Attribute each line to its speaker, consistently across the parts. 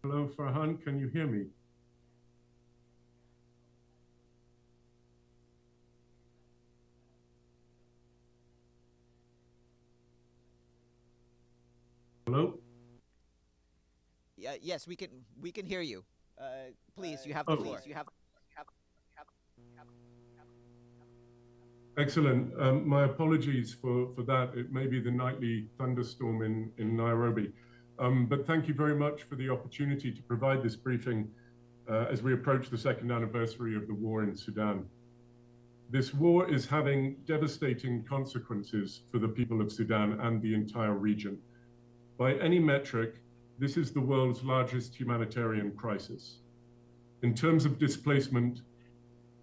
Speaker 1: Hello, Farhan, can you hear me? Hello?
Speaker 2: Yeah, yes, we can hear you. Please, you have the
Speaker 1: Oh,
Speaker 2: floor.
Speaker 1: excellent. My apologies for that. It may be the nightly thunderstorm in Nairobi. But thank you very much for the opportunity to provide this briefing as we approach the second anniversary of the war in Sudan. This war is having devastating consequences for the people of Sudan and the entire region. By any metric, this is the world's largest humanitarian crisis. In terms of displacement,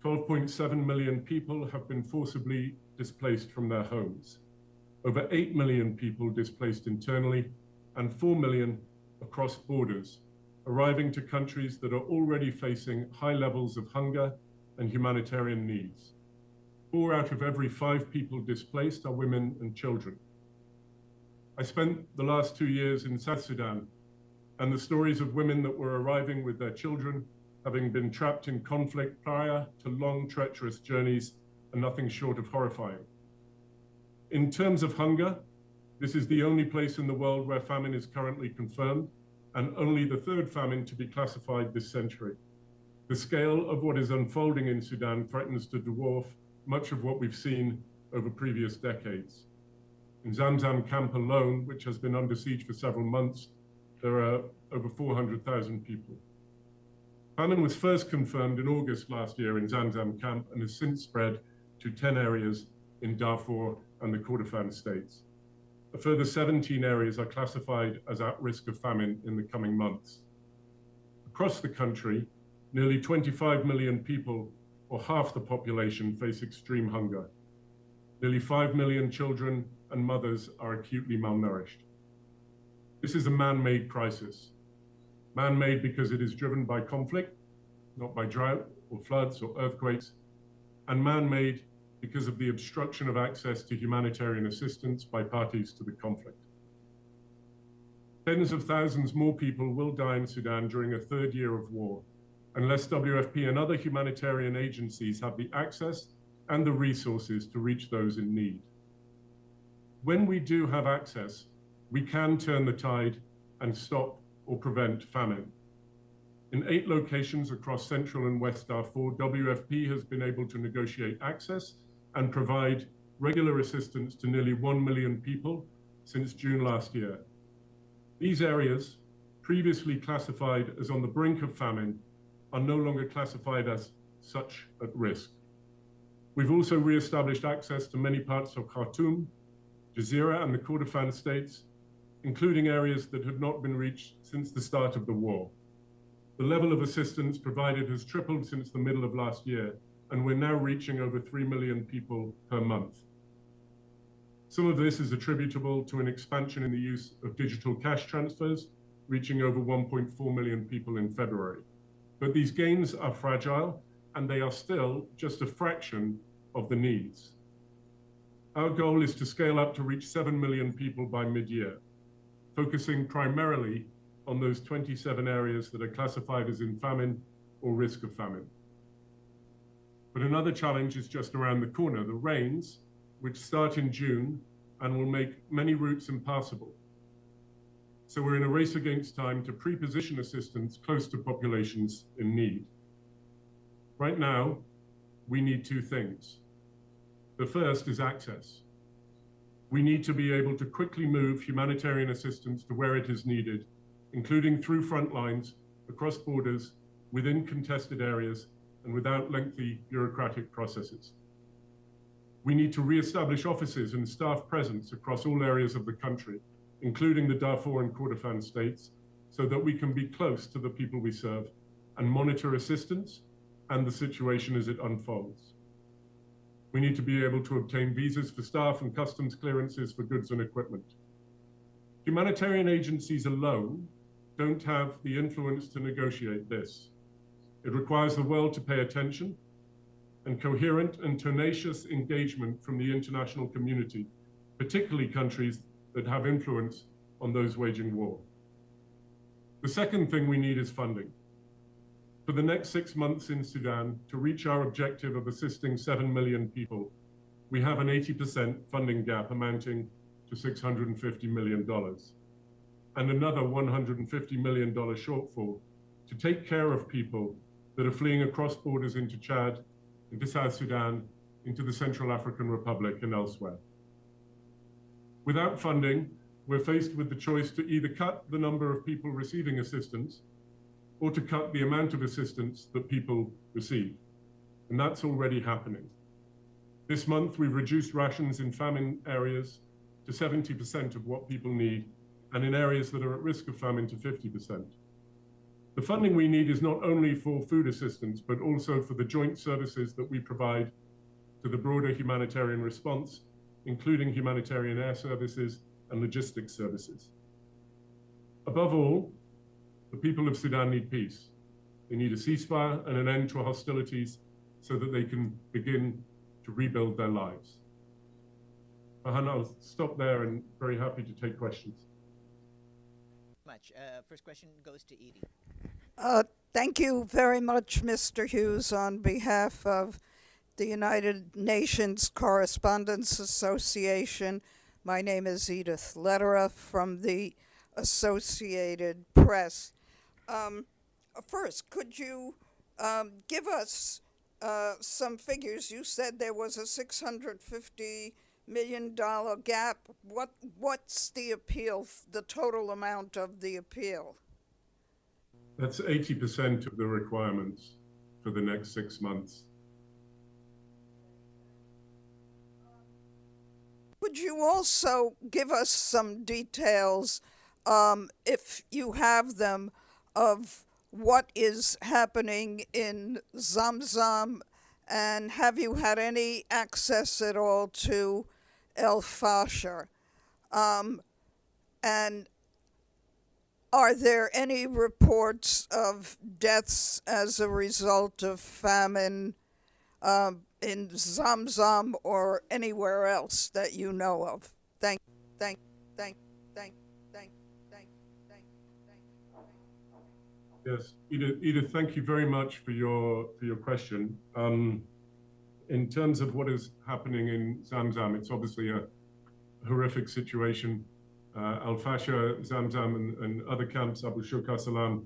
Speaker 1: 12.7 million people have been forcibly displaced from their homes, over 8 million people displaced internally, and 4 million across borders, arriving to countries that are already facing high levels of hunger and humanitarian needs. 4 out of every 5 people displaced are women and children. I spent the last 2 years in South Sudan, and the stories of women that were arriving with their children, having been trapped in conflict prior to long, treacherous journeys, are nothing short of horrifying. In terms of hunger, this is the only place in the world where famine is currently confirmed, and only the third famine to be classified this century. The scale of what is unfolding in Sudan threatens to dwarf much of what we've seen over previous decades. In Zamzam camp alone, which has been under siege for several months, there are over 400,000 people. Famine was first confirmed in August last year in Zamzam camp and has since spread to 10 areas in Darfur and the Kordofan states. A further 17 areas are classified as at risk of famine in the coming months. Across the country, nearly 25 million people, or half the population, face extreme hunger. Nearly 5 million children and mothers are acutely malnourished. This is a man-made crisis. Man-made because it is driven by conflict, not by drought or floods or earthquakes, and man-made because of the obstruction of access to humanitarian assistance by parties to the conflict. Tens of thousands more people will die in Sudan during a third year of war, unless WFP and other humanitarian agencies have the access and the resources to reach those in need. When we do have access, we can turn the tide and stop or prevent famine. In 8 locations across Central and West Darfur, WFP has been able to negotiate access and provide regular assistance to nearly 1 million people since June last year. These areas, previously classified as on the brink of famine, are no longer classified as such at risk. We've also re-established access to many parts of Khartoum, Jazeera and the Kordofan states, including areas that had not been reached since the start of the war. The level of assistance provided has tripled since the middle of last year, and we're now reaching over 3 million people per month. Some of this is attributable to an expansion in the use of digital cash transfers, reaching over 1.4 million people in February. But these gains are fragile, and they are still just a fraction of the needs. Our goal is to scale up to reach 7 million people by mid-year, focusing primarily on those 27 areas that are classified as in famine or risk of famine. But another challenge is just around the corner, the rains, which start in June and will make many routes impassable. So we're in a race against time to pre-position assistance close to populations in need. Right now, we need 2 things. The first is access. We need to be able to quickly move humanitarian assistance to where it is needed, including through front lines, across borders, within contested areas, and without lengthy bureaucratic processes. We need to re-establish offices and staff presence across all areas of the country, including the Darfur and Kordofan states, so that we can be close to the people we serve and monitor assistance and the situation as it unfolds. We need to be able to obtain visas for staff and customs clearances for goods and equipment. Humanitarian agencies alone don't have the influence to negotiate this. It requires the world to pay attention and coherent and tenacious engagement from the international community, particularly countries that have influence on those waging war. The second thing we need is funding. For the next 6 months in Sudan, to reach our objective of assisting 7 million people, we have an 80% funding gap amounting to $650 million, and another $150 million shortfall to take care of people that are fleeing across borders into Chad, into South Sudan, into the Central African Republic and elsewhere. Without funding, we're faced with the choice to either cut the number of people receiving assistance or to cut the amount of assistance that people receive. And that's already happening. This month, we've reduced rations in famine areas to 70% of what people need, and in areas that are at risk of famine to 50%. The funding we need is not only for food assistance, but also for the joint services that we provide to the broader humanitarian response, including humanitarian air services and logistics services. Above all, the people of Sudan need peace. They need a ceasefire and an end to hostilities so that they can begin to rebuild their lives. Farhan, I'll stop there and very happy to take questions.
Speaker 2: First question goes to Edie.
Speaker 3: Thank you very much, Mr. Hughes, on behalf of the United Nations Correspondents Association. My name is Edith Lederer from the Associated Press. First, could you give us some figures? You said there was a $650 million gap. What's the appeal, the total amount of the appeal?
Speaker 1: That's 80% of the requirements for the next 6 months.
Speaker 3: Would you also give us some details, if you have them, of what is happening in Zamzam, and have you had any access at all to El Fasher? And are there any reports of deaths as a result of famine in Zamzam or anywhere else that you know of? Thank.
Speaker 1: Yes, Edith, thank you very much for your question. In terms of what is happening in Zamzam, it's obviously a horrific situation. Al Fasher, Zamzam, and other camps, Abu Shuk Salam,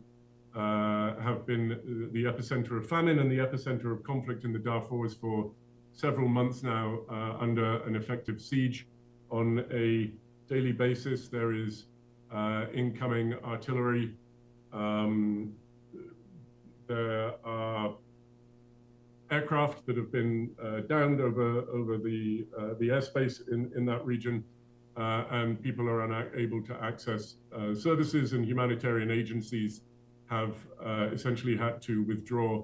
Speaker 1: have been the epicenter of famine and the epicenter of conflict in the Darfurs for several months now, under an effective siege. On a daily basis, there is incoming artillery. There are aircraft that have been downed over the airspace in that region, and people are unable to access services, and humanitarian agencies have essentially had to withdraw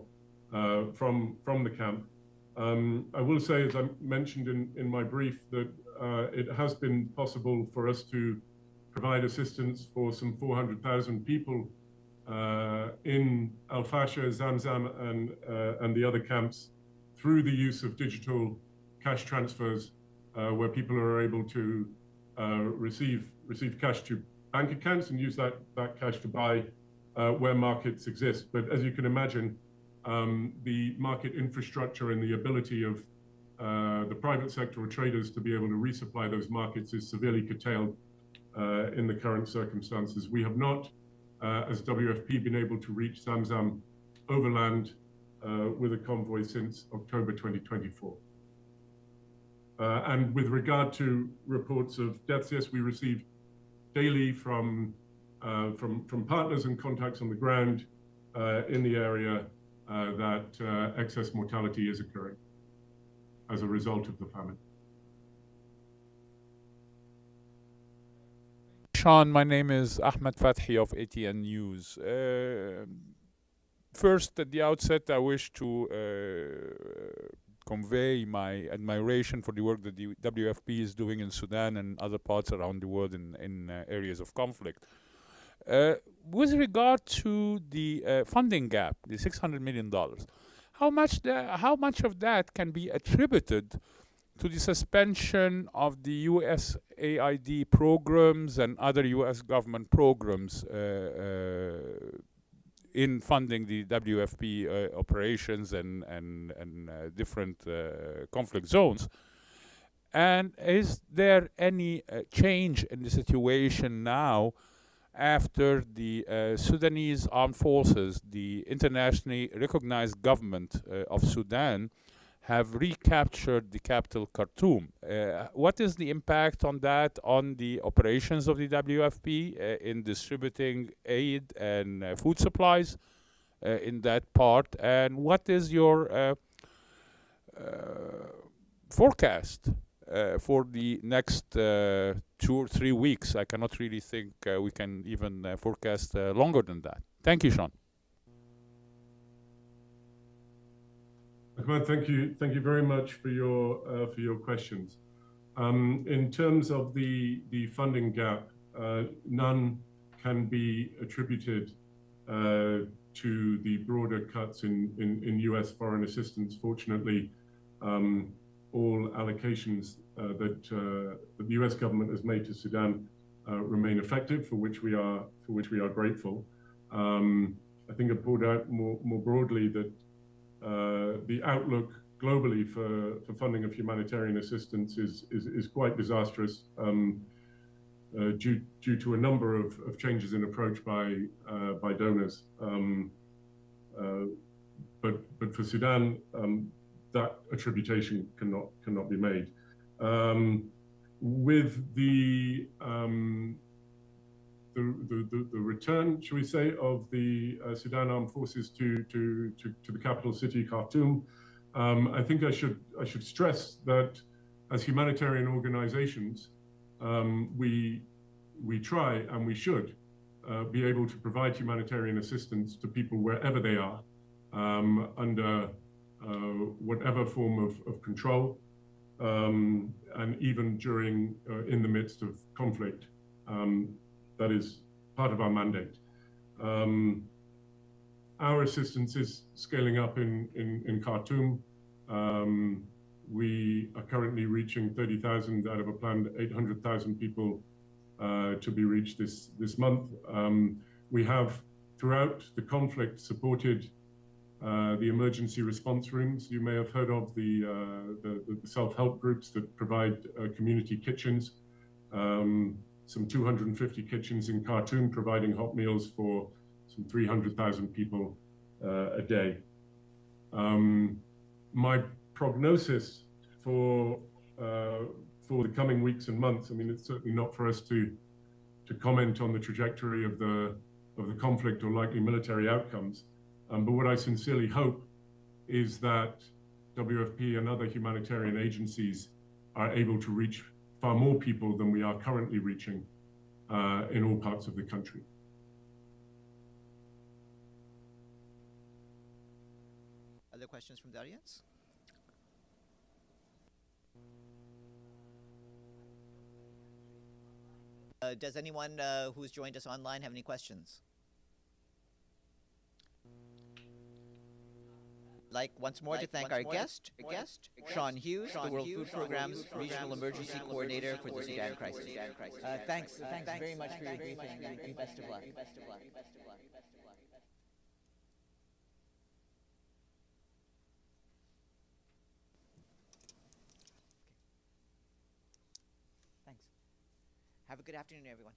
Speaker 1: from the camp. I will say, as I mentioned in my brief, that it has been possible for us to provide assistance for some 400,000 people in Al Fasher, Zamzam, and the other camps through the use of digital cash transfers, where people are able to receive cash to bank accounts and use that cash to buy where markets exist. But as you can imagine, the market infrastructure and the ability of the private sector or traders to be able to resupply those markets is severely curtailed in the current circumstances. We have not, as WFP, been able to reach Zamzam overland with a convoy since October 2024. And with regard to reports of deaths, yes, we receive daily from partners and contacts on the ground in the area that excess mortality is occurring as a result of the famine.
Speaker 4: Shaun, my name is Ahmed Fathi of ATN News. First, at the outset, I wish to convey my admiration for the work that the WFP is doing in Sudan and other parts around the world in areas of conflict. With regard to the funding gap, the $600 million, how much of that can be attributed to the suspension of the USAID programs and other US government programs in funding the WFP operations and different conflict zones. And is there any change in the situation now after the Sudanese armed forces, the internationally recognized government of Sudan, have recaptured the capital Khartoum? What is the impact on that on the operations of the WFP in distributing aid and food supplies in that part? And what is your forecast for the next 2 or 3 weeks? I cannot really think we can even forecast longer than that. Thank you, Shaun.
Speaker 1: Ahmed, thank you very much for your questions. In terms of the funding gap, none can be attributed to the broader cuts in US foreign assistance. Fortunately, all allocations that the US government has made to Sudan remain effective, for which we are grateful. I think I pulled out more broadly that the outlook globally for funding of humanitarian assistance is quite disastrous due to a number of changes in approach by donors. But for Sudan, that attribution cannot be made. With the return, shall we say, of the Sudan armed forces to the capital city, Khartoum, I think I should stress that as humanitarian organizations, we try and we should be able to provide humanitarian assistance to people wherever they are, under whatever form of control, and even during in the midst of conflict. That is part of our mandate. Our assistance is scaling up in Khartoum. We are currently reaching 30,000 out of a planned 800,000 people to be reached this month. We have, throughout the conflict, supported the emergency response rooms. You may have heard of the self-help groups that provide community kitchens. Some 250 kitchens in Khartoum providing hot meals for some 300,000 people a day. My prognosis for the coming weeks and months, I mean, it's certainly not for us to comment on the trajectory of the conflict or likely military outcomes. But what I sincerely hope is that WFP and other humanitarian agencies are able to reach far more people than we are currently reaching in all parts of the country.
Speaker 2: Other questions from the audience? Does anyone who's joined us online have any questions? Like once more to thank our guest, Shaun Hughes, the World Food Programme's Regional Emergency Coordinator for the Sudan Crisis. Thanks very much for your briefing and best of luck. Thanks. Have a good afternoon, everyone.